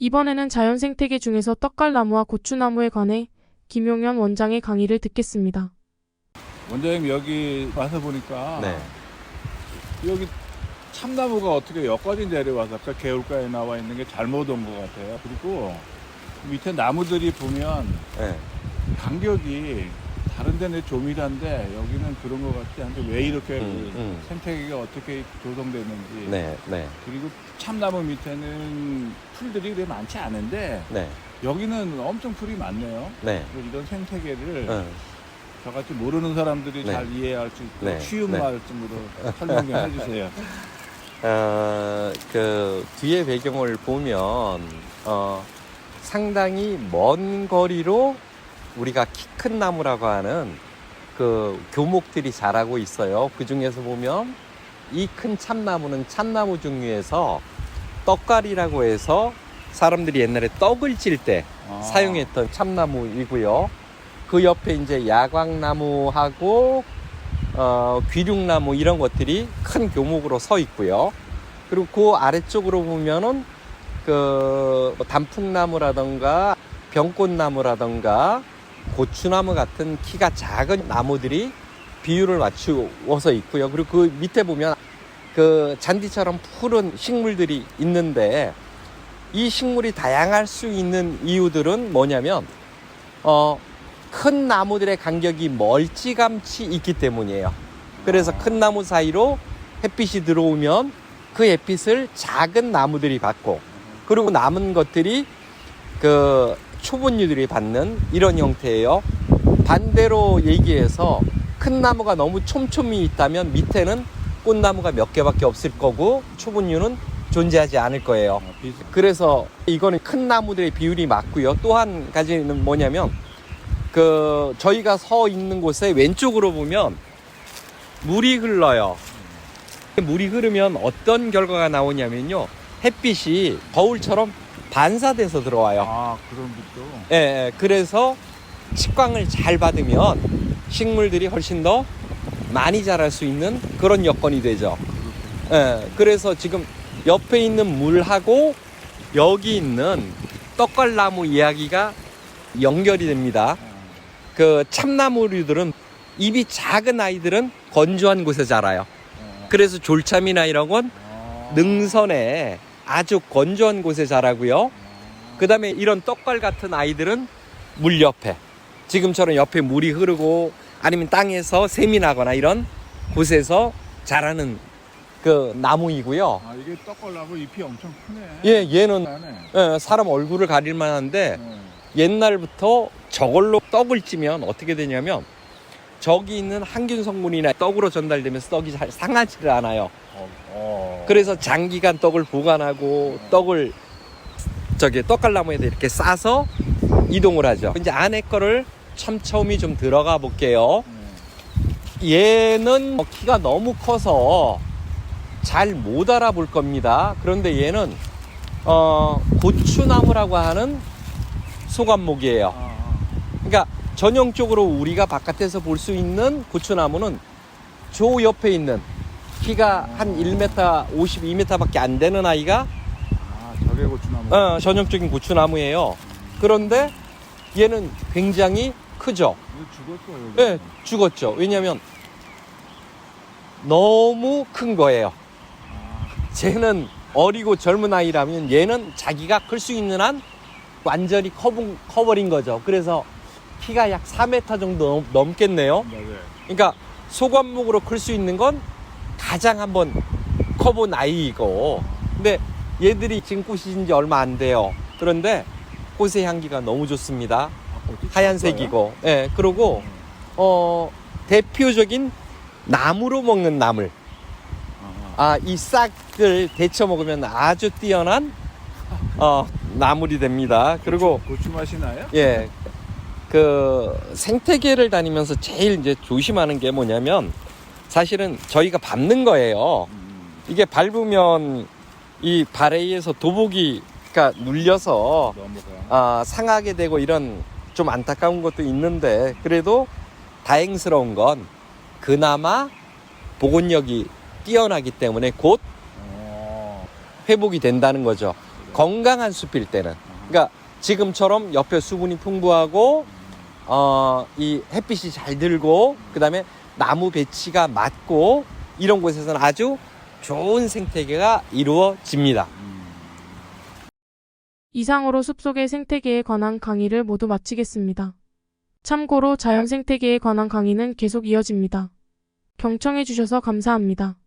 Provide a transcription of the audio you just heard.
이번에는 자연생태계 중에서 떡갈나무와 고추나무에 관해 김용현 원장의 강의를 듣겠습니다. 원장님 여기 와서 보니까 네. 여기 참나무가 어떻게 여기까지 내려와서 아까 개울가에 나와 있는 게 잘못 온 것 같아요. 그리고 밑에 나무들이 보면 네. 간격이 다른 데는 조밀한데 여기는 그런 것 같지 않은데 왜 이렇게 생태계가 어떻게 조성됐는지. 네. 네. 그리고 참나무 밑에는 풀들이 그렇게 많지 않은데 네. 여기는 엄청 풀이 많네요. 네. 그래서 이런 생태계를 응. 저같이 모르는 사람들이 네. 잘 이해할 수 있고 네. 쉬운 네. 말씀으로 설명 좀 해주세요. 그 뒤에 배경을 보면 상당히 먼 거리로 우리가 키 큰 나무라고 하는 그 교목들이 자라고 있어요. 그 중에서 보면 이 큰 참나무는 참나무 종류에서 떡갈이라고 해서 사람들이 옛날에 떡을 찔 때 사용했던 참나무이고요. 그 옆에 이제 야광나무하고 귀륙나무 이런 것들이 큰 교목으로 서 있고요. 그리고 그 아래쪽으로 보면은 그 단풍나무라던가 병꽃나무라던가 고추나무 같은 키가 작은 나무들이 비율을 맞추어서 있고요. 그리고 그 밑에 보면 그 잔디처럼 푸른 식물들이 있는데 이 식물이 다양할 수 있는 이유들은 뭐냐면 큰 나무들의 간격이 멀찌감치 있기 때문이에요. 그래서 큰 나무 사이로 햇빛이 들어오면 그 햇빛을 작은 나무들이 받고 그리고 남은 것들이 그 초분류들이 받는 이런 형태예요. 반대로 얘기해서 큰 나무가 너무 촘촘히 있다면 밑에는 꽃나무가 몇 개밖에 없을 거고 초분류는 존재하지 않을 거예요. 그래서 이거는 큰 나무들의 비율이 맞고요. 또 한 가지는 뭐냐면 그 저희가 서 있는 곳에 왼쪽으로 보면 물이 흘러요. 물이 흐르면 어떤 결과가 나오냐면요. 햇빛이 거울처럼 반사돼서 들어와요. 아, 그런 것도. 예, 예. 그래서 식광을 잘 받으면 식물들이 훨씬 더 많이 자랄 수 있는 그런 여건이 되죠. 예, 그래서 지금 옆에 있는 물하고 여기 있는 떡갈나무 이야기가 연결이 됩니다. 그 참나무류들은 입이 작은 아이들은 건조한 곳에 자라요. 그래서 졸참이나 이런 건 능선에 아주 건조한 곳에 자라고요. 그 다음에 이런 떡갈 같은 아이들은 물 옆에 지금처럼 옆에 물이 흐르고 아니면 땅에서 샘이 나거나 이런 곳에서 자라는 그 나무이고요. 아, 이게 떡갈나무 잎이 엄청 크네. 예, 얘는 크네. 사람 얼굴을 가릴 만한데 옛날부터 저걸로 떡을 찌면 어떻게 되냐면 저기 있는 항균 성분이나 떡으로 전달되면서 떡이 잘 상하지를 않아요. 그래서 장기간 떡을 보관하고 떡을 저기 떡갈나무에다 이렇게 싸서 이동을 하죠. 이제 안에 거를 촘촘히 좀 들어가 볼게요. 얘는 키가 너무 커서 잘 못 알아볼 겁니다. 그런데 얘는 고추나무라고 하는 소관목이에요. 그러니까 전형적으로 우리가 바깥에서 볼 수 있는 고추나무는 저 옆에 있는 키가 한 1m 52m 밖에 안 되는 아이가 저게 고추나무. 전형적인 고추나무예요. 그런데 얘는 굉장히 크죠. 이거 죽었어, 여기. 네, 죽었죠. 왜냐하면 너무 큰 거예요. 쟤는 어리고 젊은 아이라면 얘는 자기가 클 수 있는 한 완전히 커버린 거죠. 그래서 키가 약 4m 정도 넘겠네요. 그러니까 소관목으로 클 수 있는 건 가장 한번 커본 아이이고, 근데 얘들이 지금 꽃이 진 지 얼마 안 돼요. 그런데 꽃의 향기가 너무 좋습니다. 하얀색이고, 예, 그리고 대표적인 나무로 먹는 나물. 이 싹을 데쳐 먹으면 아주 뛰어난 나물이 됩니다. 그리고 고추 맛이 나요? 예, 그 생태계를 다니면서 제일 이제 조심하는 게 뭐냐면 사실은 저희가 밟는 거예요. 이게 밟으면 이 발에 의해서 도복이가 눌려서 상하게 되고 이런 좀 안타까운 것도 있는데 그래도 다행스러운 건 그나마 복원력이 뛰어나기 때문에 곧 회복이 된다는 거죠. 건강한 숲일 때는. 그러니까 지금처럼 옆에 수분이 풍부하고 이 햇빛이 잘 들고 그다음에 나무 배치가 맞고 이런 곳에서는 아주 좋은 생태계가 이루어집니다. 이상으로 숲속의 생태계에 관한 강의를 모두 마치겠습니다. 참고로 자연 생태계에 관한 강의는 계속 이어집니다. 경청해 주셔서 감사합니다.